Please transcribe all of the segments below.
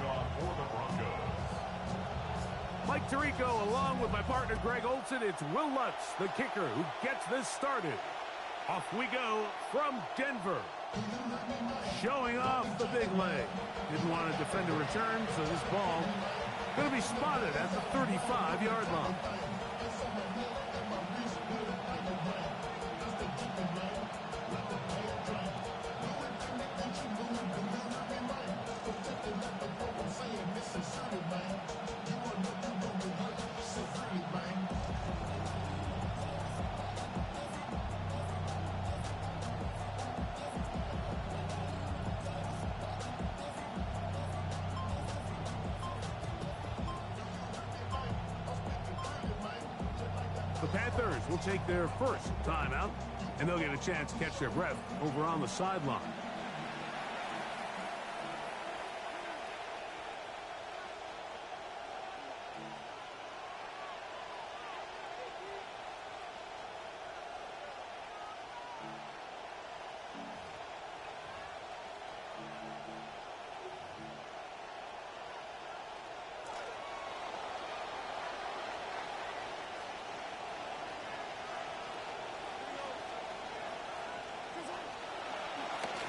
kickoff for the Broncos. Mike Tirico along with my partner Greg Olson. It's Will Lutz, the kicker, who gets this started. Off we go from Denver. Showing off the big leg. Didn't want to defend a return, so this ball going to be spotted at the 35-yard line. The Panthers will take their first timeout, and they'll get a chance to catch their breath over on the sideline.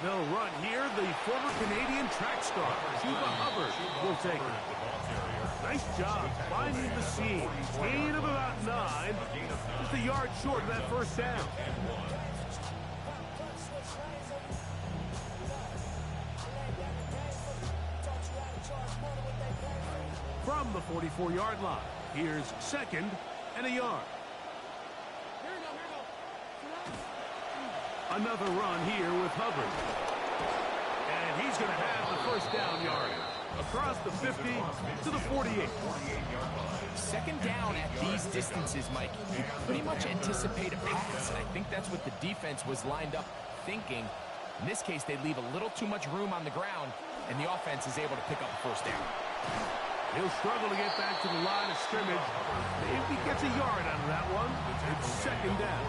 They'll run here. The former Canadian track star, Chuba Hubbard, will take it. Nice job finding the seam. Gain of about 9. Just a yard short of that first down. From the 44-yard line, here's 2nd and a yard. Another run here with Hubbard. And he's going to have the first down yard. Across the 50 to the 48. Second down at these distances, Mike, you pretty much anticipate a pass, and I think that's what the defense was lined up thinking. In this case, they leave a little too much room on the ground, and the offense is able to pick up a first down. He'll struggle to get back to the line of scrimmage. If he gets a yard out of that one, it's second down.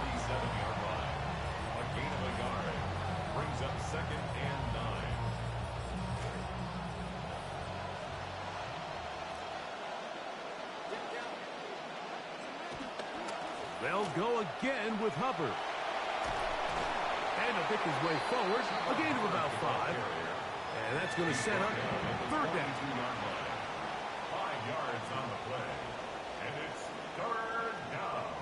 Gain of a yard brings up 2nd and 9. They'll go again with Hubbard. And he'll pick his way forward. A gain of about 5. And that's going to set up third down. 5 yards on the play. And it's third down.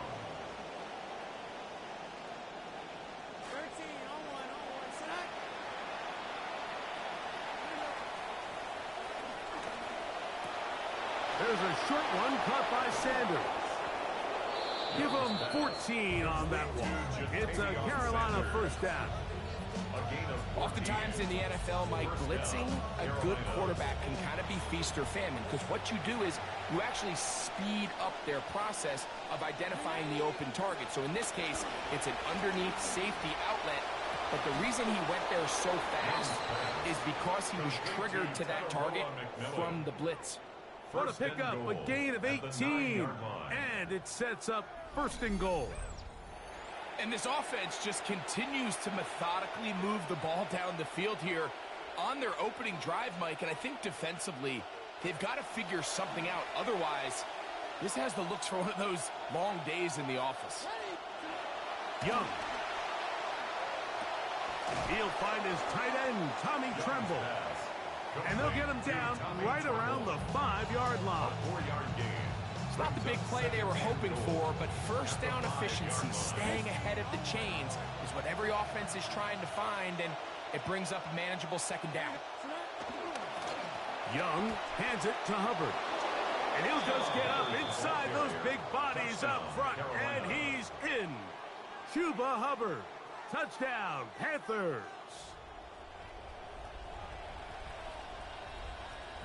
There's a short one caught by Sanders. Give him 14 on that one. It's a Carolina first down. Oftentimes in the NFL, Mike, blitzing a good quarterback can kind of be feast or famine, because what you do is you actually speed up their process of identifying the open target. So in this case, it's an underneath safety outlet, but the reason he went there so fast is because he was triggered to that target from the blitz. What a pickup, a gain of 18, and it sets up 1st and goal. And this offense just continues to methodically move the ball down the field here on their opening drive, Mike, and I think defensively, they've got to figure something out. Otherwise, this has the looks for one of those long days in the office. Young. He'll find his tight end, Tommy Tremble. And they'll get him down right around the 5-yard line. 4-yard gain. It's not the big play they were hoping for, but first down efficiency, staying ahead of the chains, is what every offense is trying to find, and it brings up a manageable second down. Young hands it to Hubbard. And he'll just get up inside those big bodies up front, and he's in. Chuba Hubbard. Touchdown, Panthers.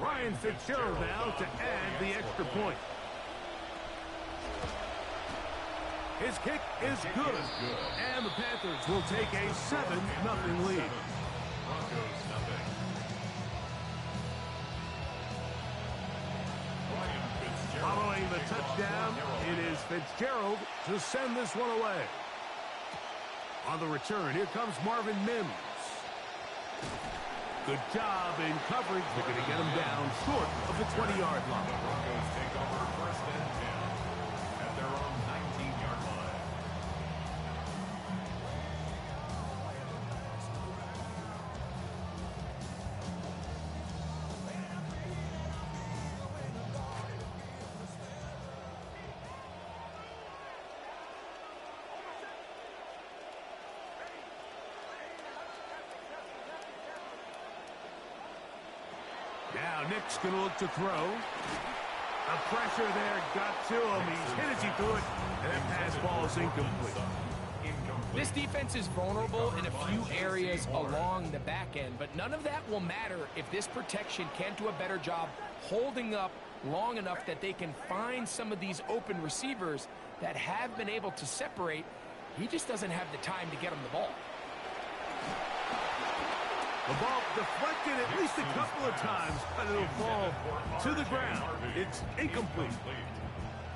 Ryan Fitzgerald now to add the extra point. His kick is good, and the Panthers will take a 7-0 lead. Broncos nothing. Following the touchdown, it is Fitzgerald to send this one away. On the return, here comes Marvin Mims. Good job in coverage. They're going to get him down short of the 20-yard line. The Broncos take over first and 10 at their own 19-yard line. Now Nick's going to look to throw. The pressure there got to him. He's hit as he threw it, and that pass ball is incomplete. This defense is vulnerable in a few areas along the back end, but none of that will matter if this protection can't do a better job holding up long enough that they can find some of these open receivers that have been able to separate. He just doesn't have the time to get them the ball. The ball deflected at least a couple of times, but it'll fall to the ground. It's incomplete.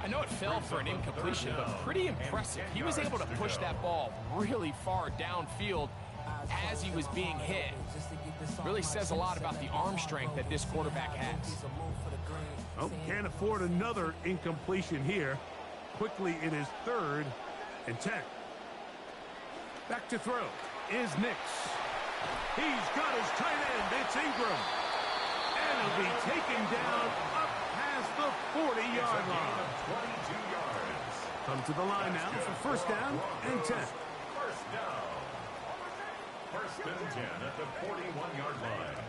I know it fell for an incompletion, but pretty impressive. He was able to push that ball really far downfield as he was being hit. Really says a lot about the arm strength that this quarterback has. Oh, can't afford another incompletion here. Quickly in his 3rd and 10. Back to throw is Nix. He's got his tight end. It's Ingram. And he'll be taken down up past the 40-yard line. 22 yards. Come to the line now for first down and 10. First down. First and 10 at the 41-yard line.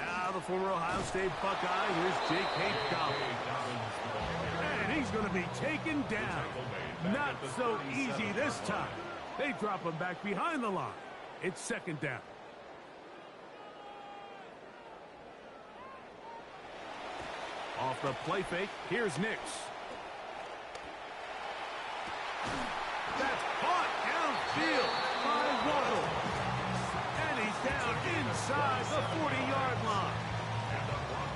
Now the former Ohio State Buckeye. Here's J.K. Dobbins. And he's going to be taken down. Not so easy this time. They drop him back behind the line. It's second down. Off the play fake, here's Nix. That's caught downfield by Waddle. And he's down inside the 40-yard line.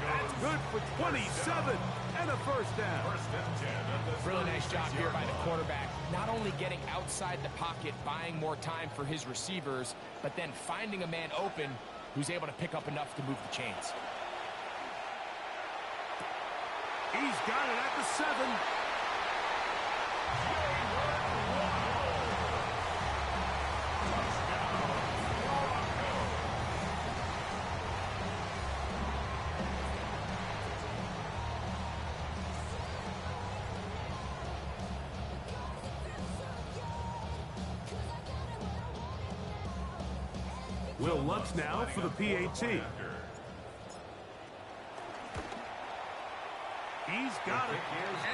That's good for 27 and a first down. First and 10 at the Really nice job here by the quarterback. Not only getting outside the pocket, buying more time for his receivers, but then finding a man open who's able to pick up enough to move the chains. He's got it at the 7. Will Lutz now for the PAT. He's got it,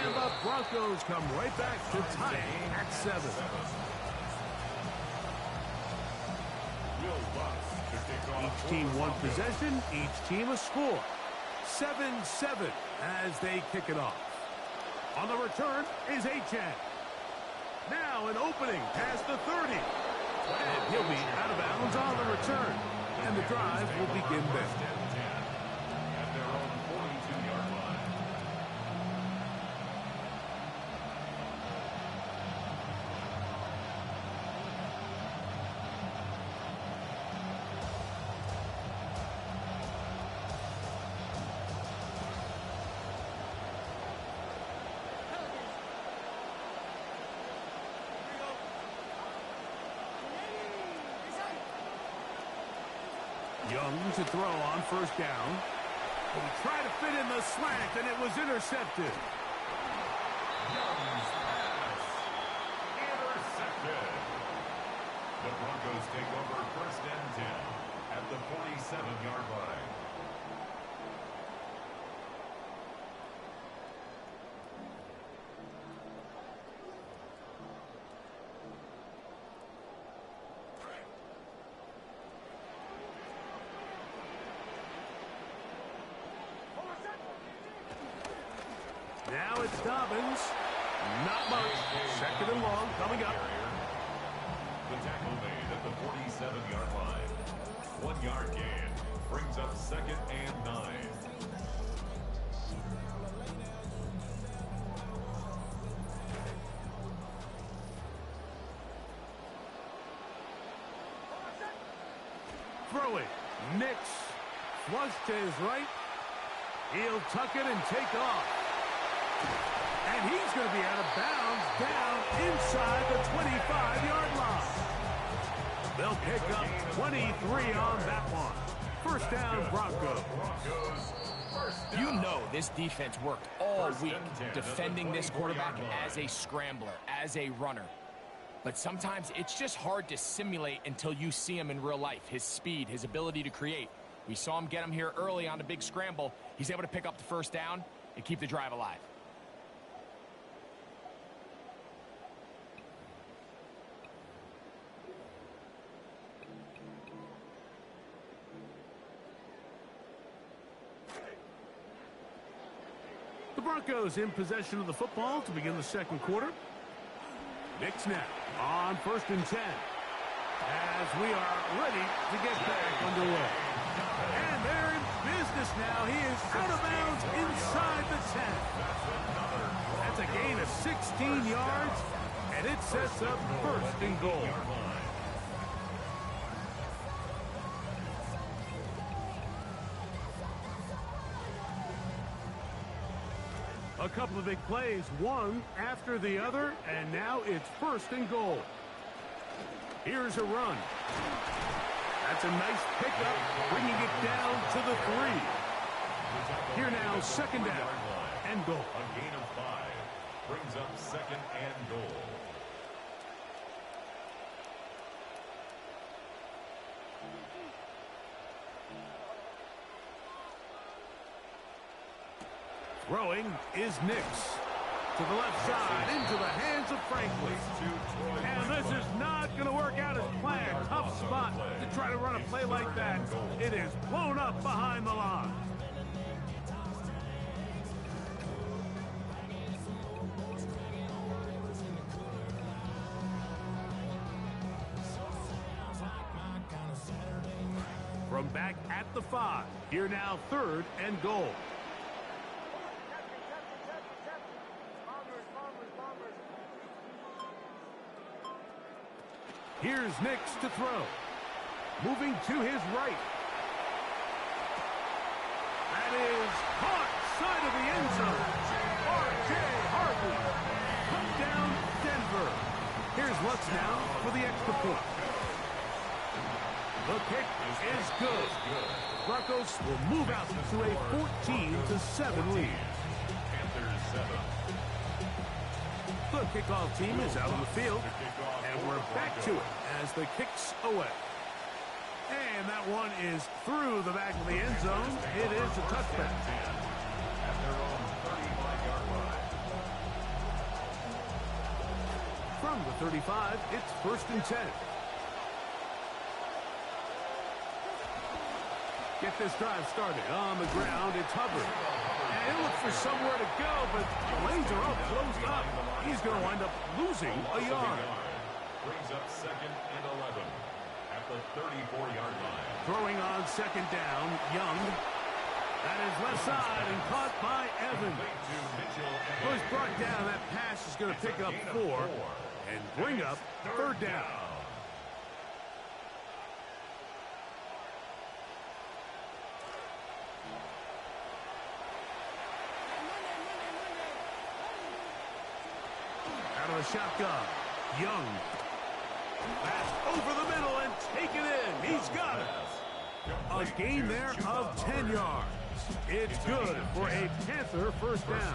and the Broncos come right back to tie it at 7. Each team one possession, each team a score. 7-7 as they kick it off. On the return is Achane. Now an opening past the 30. And he'll be out of bounds on the return. And the drive will begin there. At their own 42-yard line. Young to throw on first down. And he tried to fit in the slant, and it was intercepted. Young's pass. Intercepted. The Broncos take over first and 10 at the 47-yard line. Now it's Dobbins. Not much. Second and long coming up. The tackle made at the 47-yard line. 1 yard gain brings up second and 9. throwing. Nix. Flush to his right. He'll tuck it and take off. And he's going to be out of bounds down inside the 25-yard line. They'll pick up 23 on that one. First down, Broncos. You know this defense worked all week defending this quarterback as a scrambler, as a runner. But sometimes it's just hard to simulate until you see him in real life. His speed, his ability to create. We saw him get him here early on a big scramble. He's able to pick up the first down and keep the drive alive. The Broncos in possession of the football to begin the second quarter. Nix now on 1st and 10. As we are ready to get back underway. And they're in business now. He is out of bounds inside the 10. That's a gain of 16 yards, and it sets up 1st and goal. A couple of big plays, one after the other, and now it's 1st and goal. Here's a run. That's a nice pickup, bringing it down to the 3. Here now, 2nd down and goal. A gain of 5 brings up 2nd and goal. Throwing is Nix. To the left side, into the hands of Franklin. And this is not going to work out as planned. Tough spot to try to run a play like that. It is blown up behind the line. From back at the 5, here now 3rd and goal. Here's Nix to throw. Moving to his right. That is caught side of the end zone. R.J. Harvey. Touchdown, Denver. Here's Lutz now for the extra point. The kick is good. Broncos will move out to a 14-7 lead. Panthers 7. The kickoff team is out on the field, and we're back to it as the kick's away. And that one is through the back of the end zone. It is a touchback. At their own 35-yard line. From the 35, it's 1st and 10. Get this drive started on the ground. It's Hubbard. And he'll look for somewhere to go, but the lanes are all closed up. He's going to wind up losing a yard. Brings up 2nd and 11 at the 34-yard line. Throwing on 2nd down, Young. That is left side and caught by Evans. First brought down, that pass is going to pick up 4 and bring up 3rd down. Out of the shotgun, Young. Pass over the middle and take it in. He's got it. A gain there of 10 yards. It's good for a Panther first down.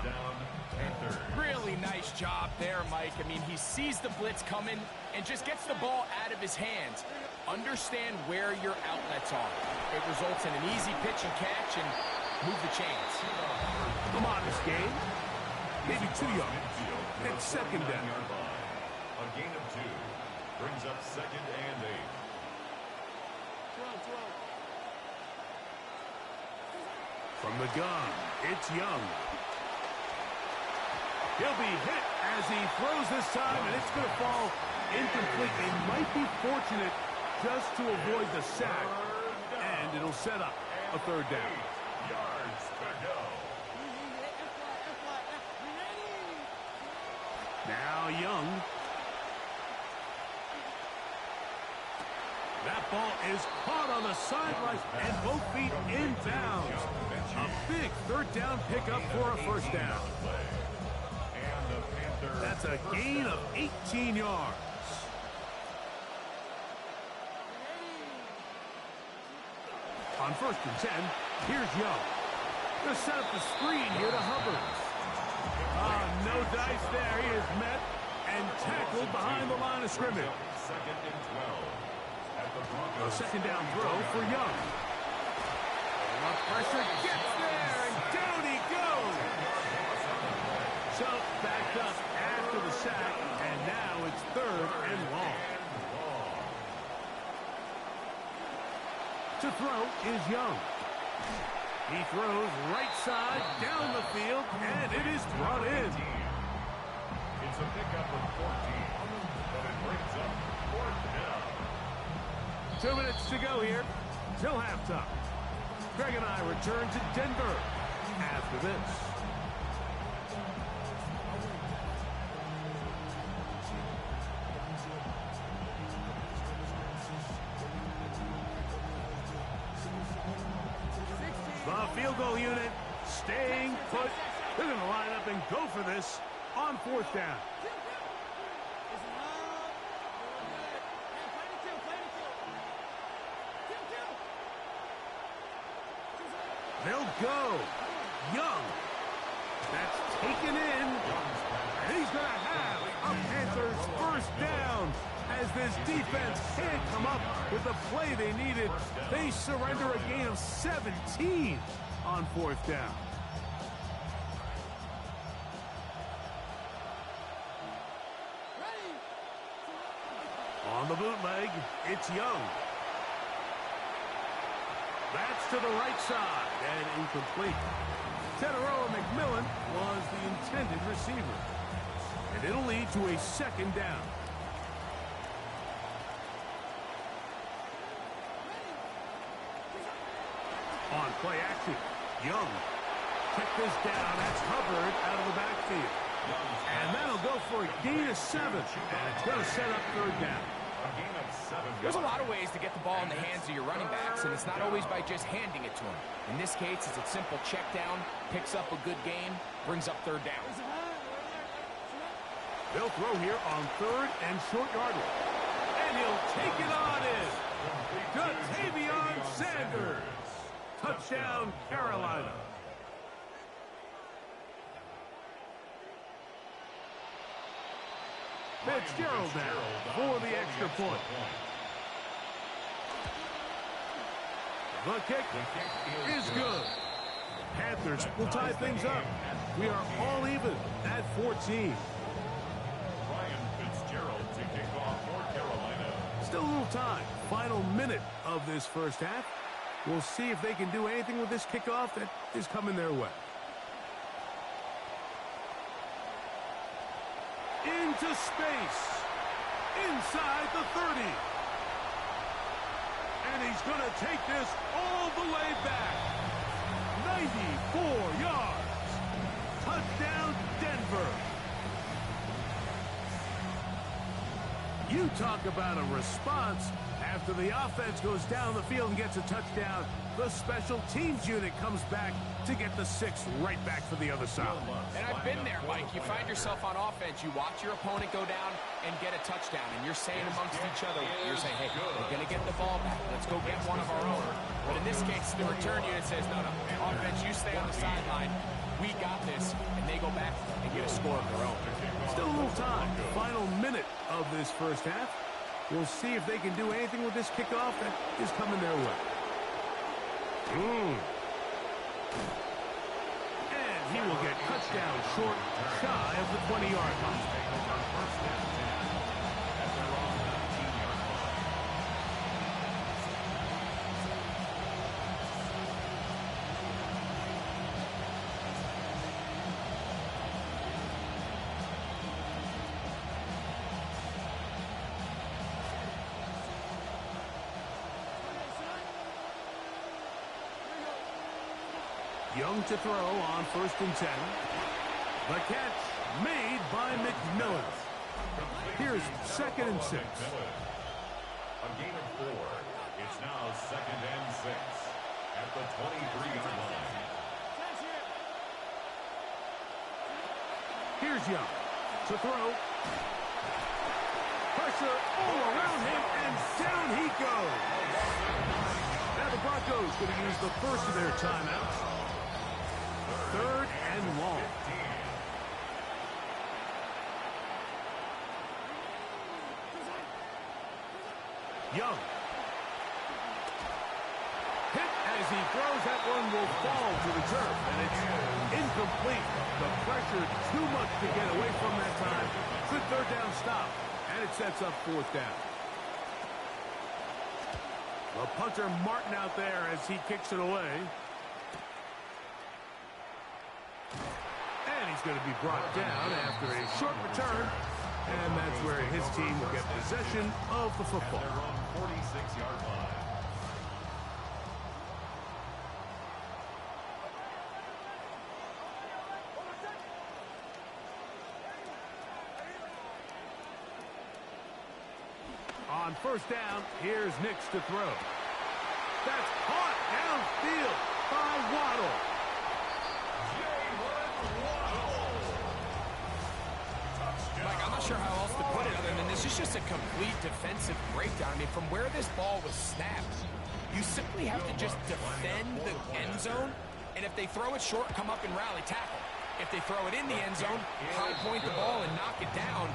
Really nice job there, Mike. I mean, he sees the blitz coming and just gets the ball out of his hands. Understand where your outlets are. It results in an easy pitch and catch and move the chains. A modest gain. Maybe 2 yards. It's 2nd down. A gain of 2 brings up 2nd and 8. From the gun, it's Young. He'll be hit as he throws this time, and it's going to fall incomplete. They might be fortunate just to avoid the sack, and it'll set up a 3rd down. 8 yards to go. Now Young. That ball is caught on the sideline and both feet in bounds. A big third down pickup for a first down. That's a gain of 18 yards. On 1st and 10, here's Young. They'll set up the screen here to Hubbard. No dice there. He is met and tackled behind the line of scrimmage. A second down throw for Young. Pressure gets there, and down he goes. So backed up after the sack, and now it's 3rd and long. To throw is Young. He throws right side down the field, and it is brought in. It's a pickup of 14, but it brings up 4th down. 2 minutes to go here till halftime. Greg and I return to Denver after this. The field goal unit staying put. They're going to line up and go for this on 4th down. They'll go. Young. That's taken in. And he's going to have a Panthers first down. As this defense can't come up with the play they needed, they surrender a gain of 17 on 4th down. On the bootleg, it's Young. That's to the right side and incomplete. Teteroa McMillan was the intended receiver. And it'll lead to a second down. On play action, Young. Check this down. That's Hubbard out of the backfield. And that'll go for a gain of 7. And it's going to set up 3rd down. There's a lot of ways to get the ball in the hands of your running backs, and it's not always by just handing it to them. In this case, it's a simple check down, picks up a good gain, brings up 3rd down. They'll throw here on 3rd and short yardage. And he'll take it on in. Ja'Tavion Sanders. Touchdown, Carolina. Fitzgerald now for the extra point. The kick is good. Panthers will tie things up. We are all even at 14. Ryan Fitzgerald to kick off for Carolina. Still a little time. Final minute of this first half. We'll see if they can do anything with this kickoff that is coming their way. Into space. Inside the 30. And he's going to take this all the way back. 94 yards. Touchdown, Denver. You talk about a response. After the offense goes down the field and gets a touchdown, the special teams unit comes back to get the 6 right back for the other side. And I've been there, Mike. You find yourself on offense, you watch your opponent go down and get a touchdown, and you're saying amongst each other, you're saying, hey, we're going to get the ball back. Let's go get one of our own. But in this case, the return unit says, no, offense, you stay on the sideline. We got this, and they go back and get a score of their own. Still a little time. Final minute of this first half. We'll see if they can do anything with this kickoff that is coming their way. And he will get touchdown short, shy of the 20-yard line. Young to throw on 1st and 10. The catch made by McMillan. Here's 2nd and 6. A gain of 4. It's now 2nd and 6 at the 23-yard line. Here's Young to throw. Pressure all around him, and down he goes. Now the Broncos going to use the first of their timeouts. 3rd and long. Young. Hit as he throws. That one will fall to the turf, and it's incomplete. The pressure too much to get away from that time. Good 3rd down stop, and it sets up 4th down. The punter Martin out there as he kicks it away. And he's going to be brought down after a short return. And that's where his team will get possession of the football. Their own 46-yard line. On 1st down, here's Nix to throw. That's caught downfield by Waddle. Mike, I'm not sure how else to put it other than this is just a complete defensive breakdown. I mean, from where this ball was snapped, you simply have to just defend the end zone, and if they throw it short, come up and rally tackle. If they throw it in the end zone, high point the ball and knock it down.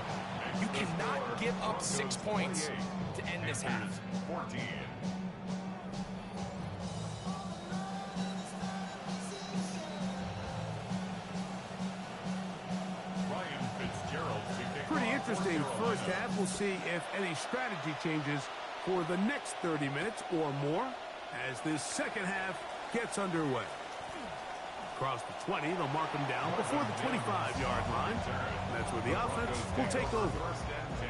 You cannot give up 6 points to end this half. 14. Pretty interesting first half. We'll see if any strategy changes for the next 30 minutes or more as this second half gets underway. Across the 20, they'll mark them down before the 25-yard line. That's where the offense will take over. 1st and 10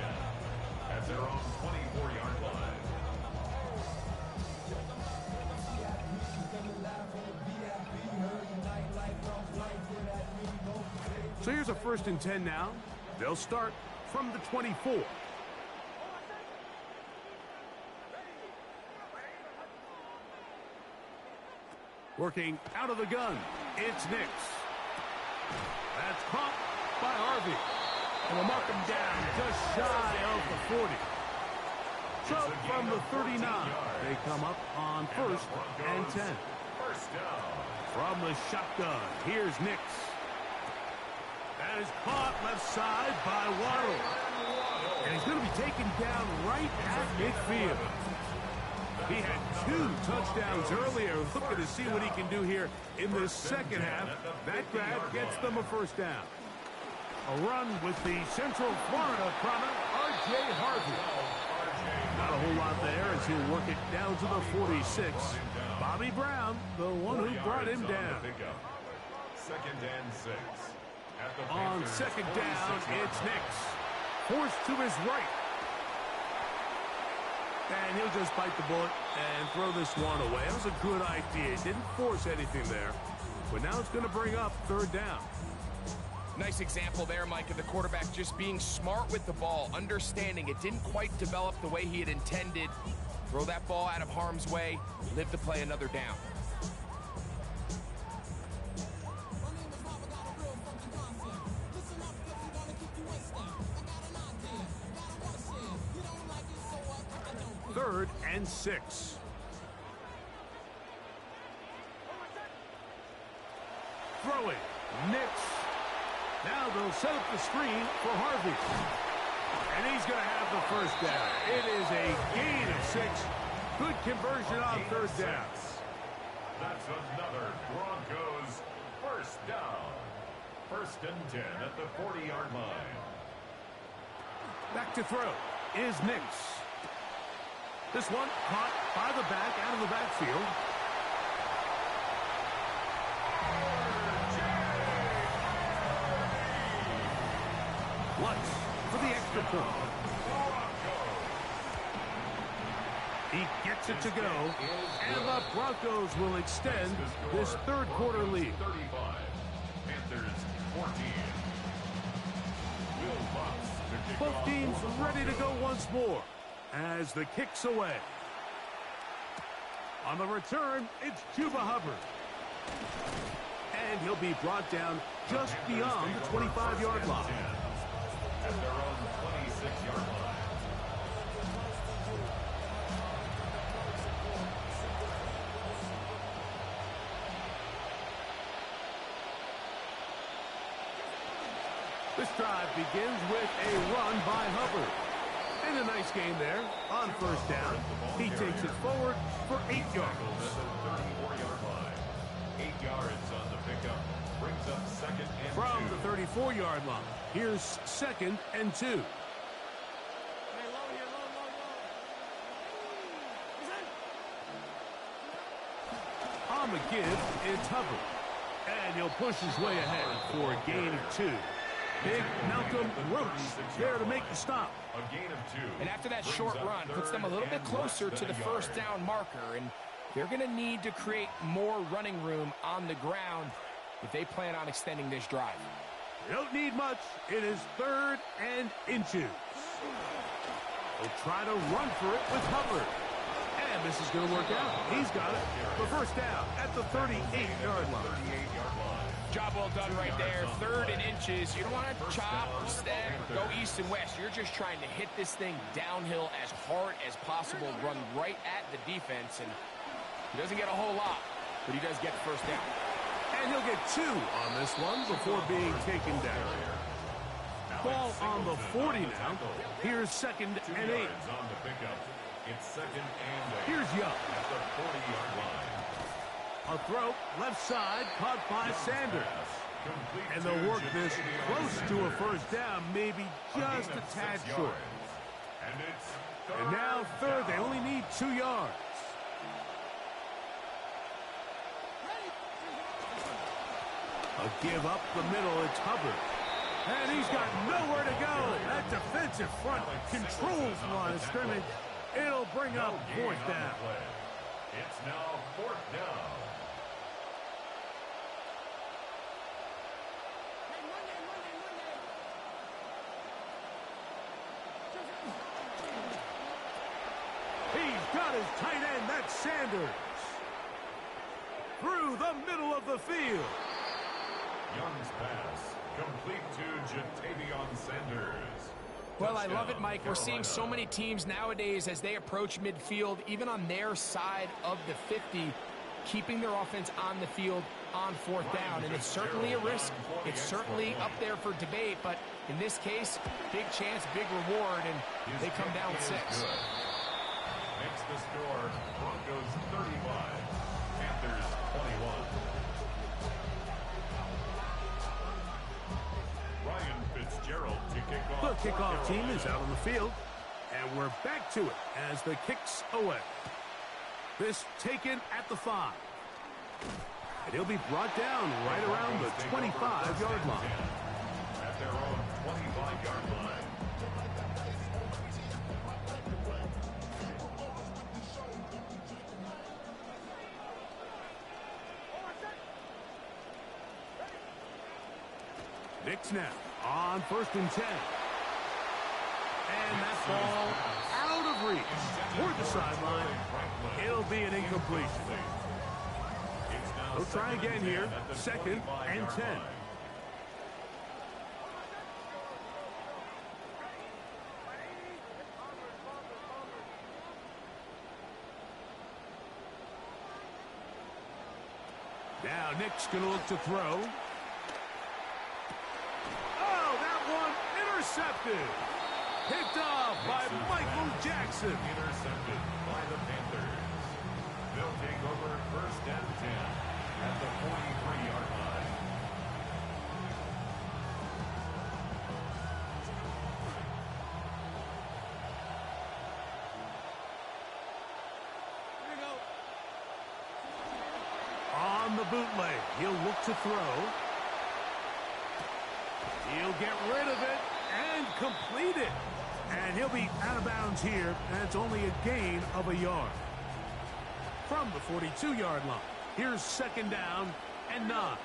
at their own 24-yard line. So here's a 1st and 10 now. They'll start from the 24. Working out of the gun, it's Nix. That's caught by Harvey. And they'll mark him down just shy of the 40. So from the 39, they come up on 1st and 10. 1st down. From the shotgun, here's Nix. That is caught left side by Waddle. And he's going to be taken down right at midfield. He had 2 touchdowns earlier. Looking to see what he can do here in the second half. That grab gets them a 1st down. A run with the Central Florida product, R.J. Harvey. Not a whole lot there as he'll work it down to the 46. Bobby Brown, the one who brought him down. 2nd and 6. On 2nd down, it's Nix. Forced to his right. And he'll just bite the bullet and throw this one away. That was a good idea. Didn't force anything there. But now it's going to bring up 3rd down. Nice example there, Mike, of the quarterback just being smart with the ball, understanding it didn't quite develop the way he had intended. Throw that ball out of harm's way, live to play another down. Third and 6. Throwing. Nix. Now they'll set up the screen for Harvey. And he's going to have the 1st down. It is a gain of 6. Good conversion on 3rd down. That's another Broncos 1st down. 1st and 10 at the 40-yard line. Back to throw is Nix. This one caught by the back, out of the backfield. Lutz for the extra point. He gets it to go, and the Broncos will extend this 3rd quarter lead. 35. Panthers 14. Will Lutz to kick Both off teams for the ready to go Broncos. once more. as the kick's away. On the return, it's Chuba Hubbard. And he'll be brought down just beyond the 25-yard line. At their own 26-yard line. This drive begins with a run by Hubbard. And a nice game there on first down. He takes it forward for 8 yards. At the 34-yard line. 8 yards on the pickup. Brings up second and From 2. the 34-yard line, here's second and 2. On the give, it's Hubbard. And he'll push his way ahead for a gain of 2. Big Malcolm Roach there to make the stop. A gain of 2. And after that short run, puts them a little bit closer to the first down marker. And they're going to need to create more running room on the ground if they plan on extending this drive. They don't need much. It is 3rd and inches. They'll try to run for it with Hubbard. And this is going to work out. He's got it. The first down at the 38-yard line. Job well done right there. 3rd and inches. You don't want to chop, step, go east and west. You're just trying to hit this thing downhill as hard as possible, run right at the defense. And he doesn't get a whole lot, but he does get the first down. And he'll get 2 on this one before being taken down. Ball on the 40 now. Here's second and 8. On the pickup. It's second and 8. Here's Young. At the 40-yard line. A throw, left side, caught by Sanders. And they'll work this close to a first down, maybe just a tad short. And now 3rd, they only need 2 yards. A give up the middle, it's Hubbard. And he's got nowhere to go. That defensive front controls the line of scrimmage. It'll bring up 4th down. It's now 4th down. He's got his tight end, that's Sanders. Through the middle of the field. Young's pass, complete to Jatavion Sanders. Well, I love it, Mike. We're seeing so many teams nowadays as they approach midfield, even on their side of the 50, keeping their offense on the field on 4th down. And it's certainly a risk. It's certainly up there for debate. But in this case, big chance, big reward, and they come down 6. Makes the score Broncos 35, Panthers 21. Ryan Fitzgerald to kick off. The kickoff team is out on the field, and we're back to it as the kick's away. This taken at the 5. And he'll be brought down right around the 25-yard line. At their own 25-yard line. Knicks now on 1st and 10. And that ball out of reach toward the sideline. It'll be an incompletion. They'll try again here. 2nd and 10. Now Nick's going to look to throw. Oh, that one intercepted. Picked off by Michael Jackson. Intercepted by the Panthers. They'll take over 1st and 10 at the 43-yard line. On the bootleg, he'll look to throw. He'll get rid of it and complete it. And he'll be out of bounds here, and it's only a gain of a yard. From the 42-yard line, here's 2nd down and 9.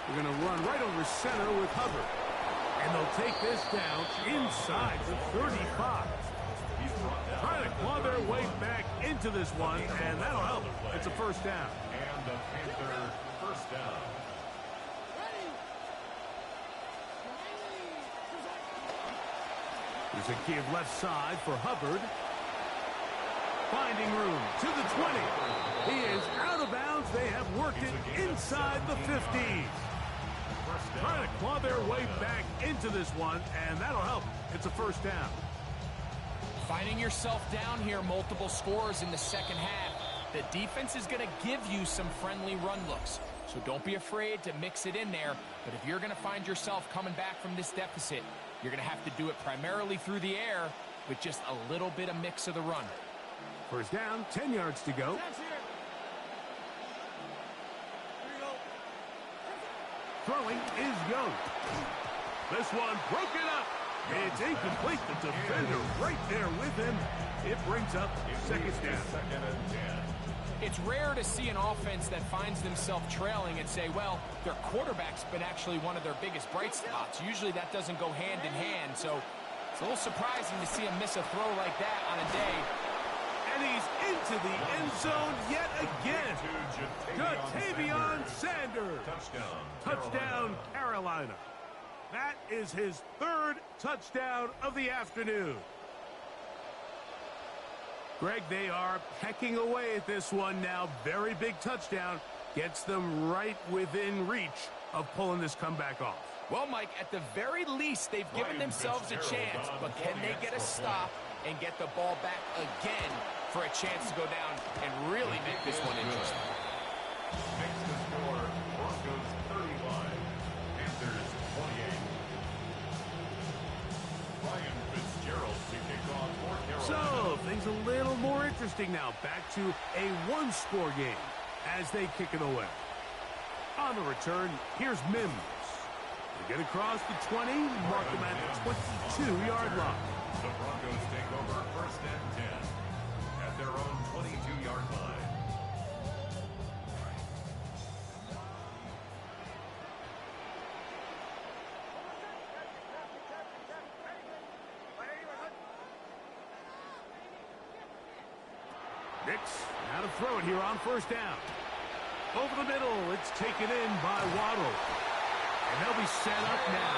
We're going to run right over center with Hubbard. And they'll take this down inside the 35. claw their way back into this one, and that'll help. It's a first down. And the Panther first down. There's a give left side for Hubbard. Finding room to the 20. He is out of bounds. They have worked it inside the 50s. Trying to claw their way back into this one, and that'll help. It's a first down. Finding yourself down here, multiple scores in the second half. The defense is going to give you some friendly run looks. So don't be afraid to mix it in there. But if you're going to find yourself coming back from this deficit, you're going to have to do it primarily through the air with just a little bit of mix of the run. First down, 10 yards to go. Throwing is Young. This one broken up. It's incomplete. The defender right there with him. It brings up second down. Second and 10. It's rare to see an offense that finds themselves trailing and say, well, their quarterback's been actually one of their biggest bright spots. Usually that doesn't go hand in hand, so it's a little surprising to see him miss a throw like that on a day. And he's into the end zone yet again. Ja'Tavion Sanders. Touchdown, Carolina. That is his third touchdown of the afternoon. Greg, they are pecking away at this one now. Very big touchdown. Gets them right within reach of pulling this comeback off. Well, Mike, at the very least, they've given themselves a chance. But can they get a stop and get the ball back again for a chance to go down and really make this one interesting? Next to score, Broncos 35, Panthers 28. Ryan Fitzgerald to kick off for Carolina. So, things a little more interesting now. Back to a one-score game as they kick it away. On the return, here's Mims. They get across the 20, mark them at the 22-yard line. The Broncos take over first and 10 at their own 22-yard line. Nix, now to throw it here on first down. Over the middle, it's taken in by Waddle. And they'll be set up now.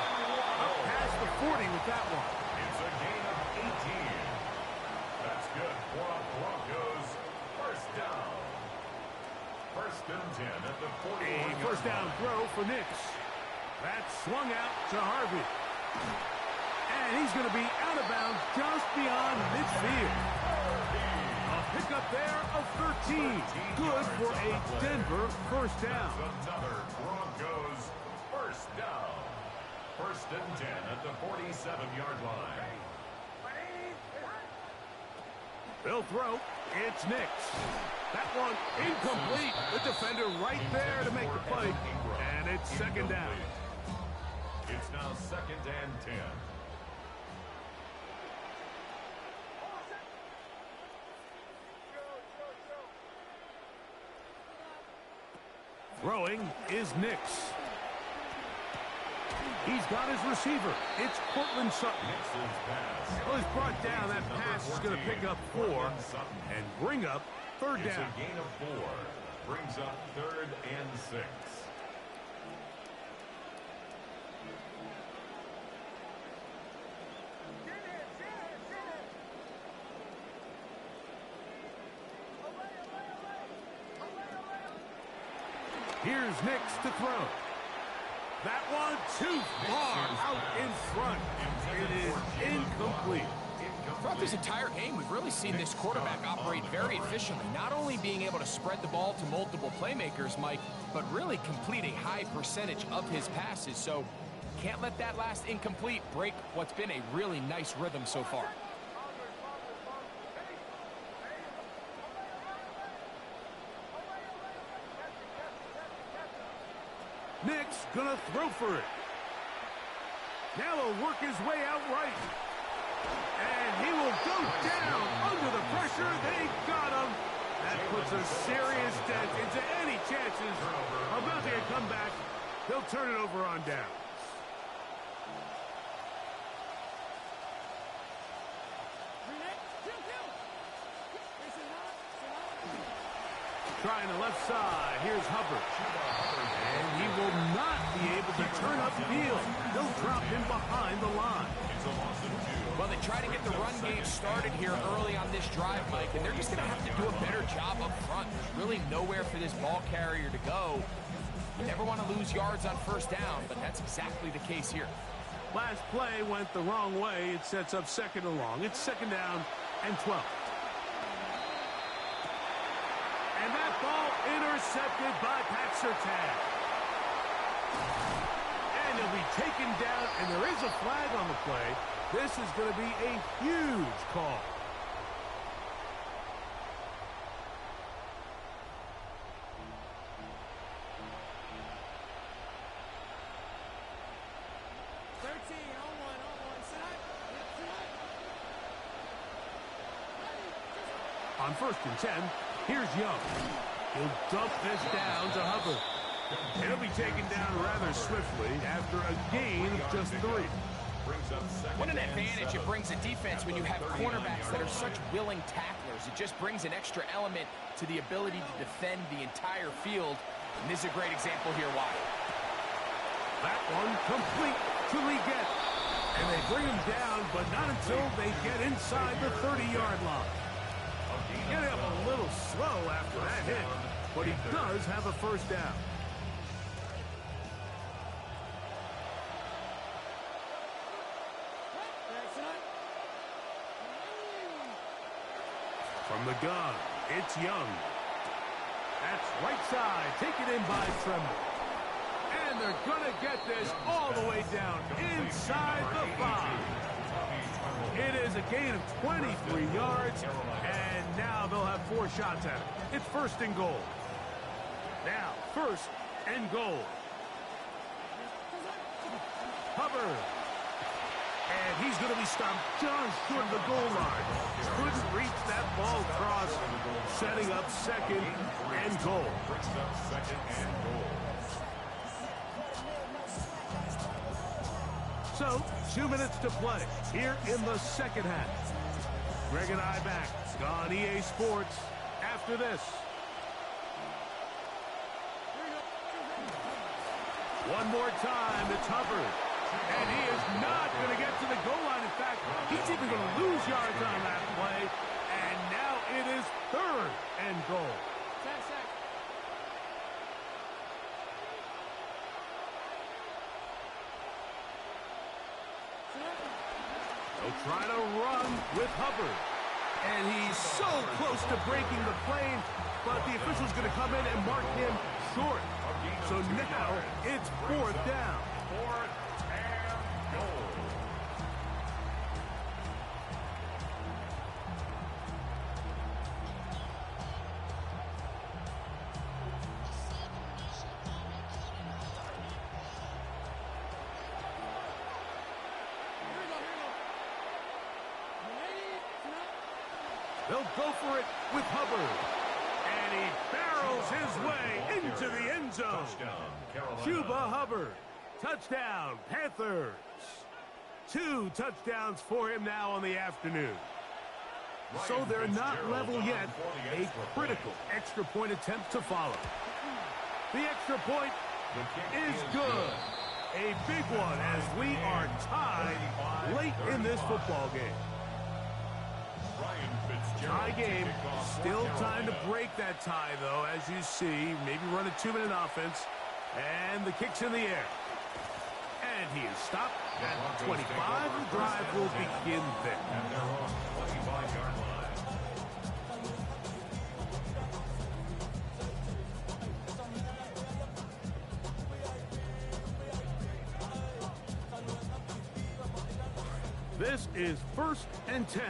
Up past the 40 with that one. It's a gain of 18. That's good for the Broncos. First down. First and 10 at the 40. A first down throw for Nix. That's swung out to Harvey. And he's going to be out of bounds just beyond midfield. A pickup there of 13. Good for a Denver first down. Another Broncos first down. First and 10 at the 47-yard line. They'll throw. It's Nix. That one incomplete. The defender right there to make the play. And it's second down. It's now second and 10. Throwing is Nix. He's got his receiver. It's Cortland Sutton. Nix's pass. Well, he's brought down. That pass is going to pick up 4 and bring up third It's down. a gain of 4. Brings up third and 6. Here's Nix to throw. That one too far out in front. It is incomplete. Throughout this entire game, we've really seen this quarterback operate very efficiently, not only being able to spread the ball to multiple playmakers, Mike, but really complete a high percentage of his passes. So can't let that last incomplete break what's been a really nice rhythm so far. Nix gonna throw for it. Now he'll work his way out right. And he will go down under the pressure. They got him. That puts a serious dent into any chances of making a comeback. They'll turn it over on down. Trying the left side. Here's Hubbard. And he will not be able to turn upfield. They'll drop him behind the line. Well, they try to get the run game started here early on this drive, Mike, and they're just going to have to do a better job up front. There's really nowhere for this ball carrier to go. You never want to lose yards on first down, but that's exactly the case here. Last play went the wrong way. It sets up second and long. It's second down and 12. And that ball intercepted by Pat Surtain. And he'll be taken down, and there is a flag on the play. This is going to be a huge call. On first and 10, here's Young. He'll dump this down to Hubbard. He'll be taken down rather swiftly after a gain of just 3. What an advantage it brings a defense when you have cornerbacks that are such willing tacklers. It just brings an extra element to the ability to defend the entire field. And this is a great example here why. That one complete to Legette. And they bring him down, but not until they get inside the 30-yard line. Getting up a little slow after that hit, but he does have a first down. From the gun, it's Young. That's right side, taken in by Tremble. And they're going to get this all the way down inside the 5. It is a gain of 23 yards, and now they'll have 4 shots at it. It's first and goal. Now, first and goal. Hubbard. And he's going to be stopped just short of the goal line. Couldn't reach that ball across, setting up second and goal. So, 2 minutes to play here in the second half. Greg and I back on EA Sports after this. One more time, it's Hubbard. And he is not going to get to the goal line. In fact, he's even going to lose yards on that play. And now it is third and goal. They'll try to run with Hubbard. And he's so close to breaking the plane, but the official's going to come in and mark him short. So now it's fourth down. Fourth and goal. They'll go for it with Hubbard. And he barrels his way into the end zone. Chuba Hubbard. Touchdown, Panthers. 2 touchdowns for him now on the afternoon. So they're not level yet. A critical extra point attempt to follow. The extra point is good. A big one as we are tied late in this football game. Tie game. Still time to break that tie, though, as you see. Maybe run a 2-minute offense. And the kick's in the air. And he is stopped at 25. The drive will begin there. This is first and 10.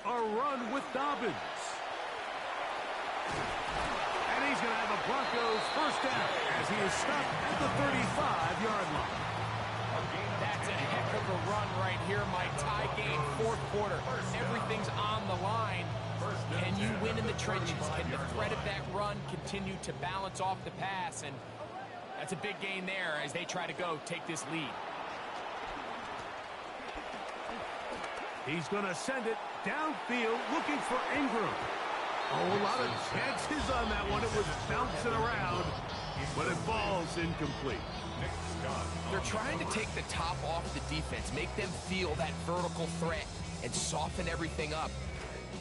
A run with Dobbins. And he's going to have a Broncos first down as he is stopped at the 35-yard line. That's a heck of a run right here, Mike. Tie game, fourth quarter. Everything's on the line. Can you win in the trenches? Can the threat of that run continue to balance off the pass? And that's a big gain there as they try to go take this lead. He's going to send it downfield looking for Ingram. Oh, a lot of chances on that one. It was bouncing around, but it falls incomplete. They're trying to take the top off the defense, make them feel that vertical threat, and soften everything up.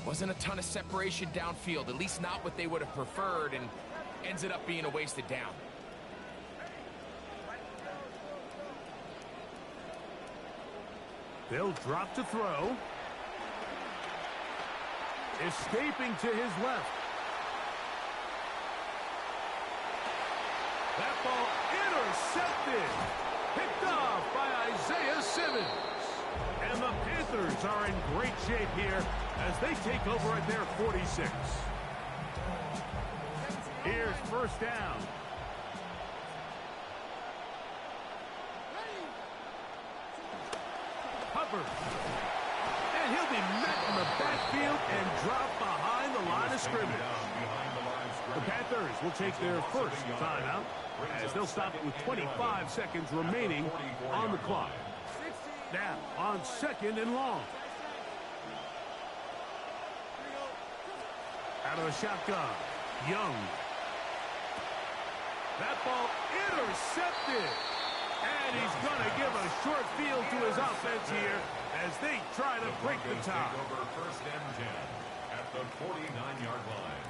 Wasn't a ton of separation downfield, at least not what they would have preferred, and ends it up being a wasted down. They'll drop to throw. Escaping to his left. That ball intercepted. Picked off by Isaiah Simmons. And the Panthers are in great shape here as they take over at their 46. Here's first down. Hubbard. And he'll be met in the backfield and dropped behind the line of scrimmage. The Panthers will take their first timeout as they'll stop it with 25 seconds remaining on the clock. Now on second and long. Out of the shotgun, Young. That ball intercepted. And he's going to give a short field to his offense here as they try to break the tie. Over first and 10 at the 49-yard line.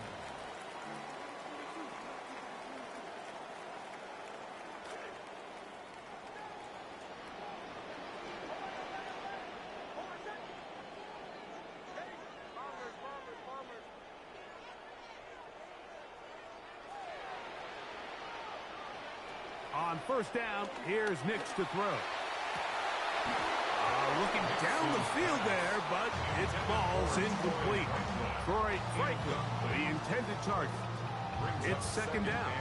On first down, here's Nix to throw. Looking down the field there, but it falls incomplete. Troy Franklin, the intended target. It's second down.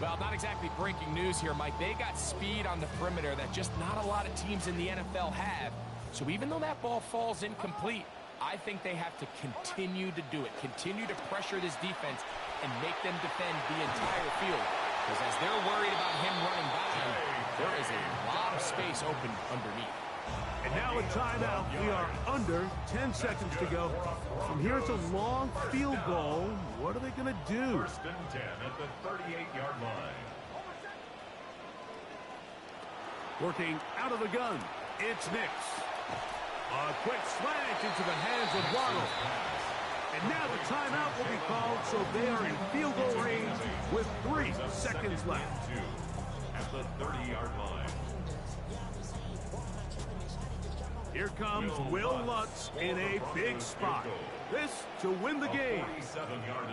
Well, not exactly breaking news here, Mike. They got speed on the perimeter that just not a lot of teams in the NFL have. So even though that ball falls incomplete, I think they have to continue to do it. Continue to pressure this defense and make them defend the entire field. Because as they're worried about him running by them, there is a lot of space open underneath. And now a timeout. We are under 10 seconds to go. From here, it's a long field goal. What are they going to do? First and 10 at the 38-yard line. Working out of the gun. It's Nix. A quick slant into the hands of Waddle. And now the timeout will be called, so they are in field goal range with 3 seconds left. At the 30-yard line. Here comes Will Lutz in a big spot. This to win the game.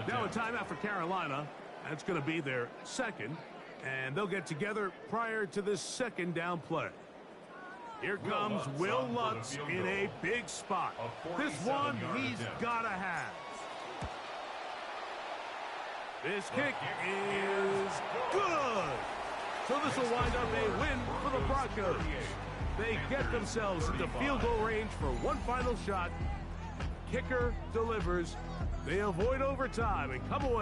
Now a timeout for Carolina. That's going to be their second. And they'll get together prior to this second down play. Here comes Will Lutz in a big spot. This one he's got to have. This kick is good. So this will wind up a win for the Broncos. They get themselves into field goal range for one final shot. Kicker delivers. They avoid overtime and come away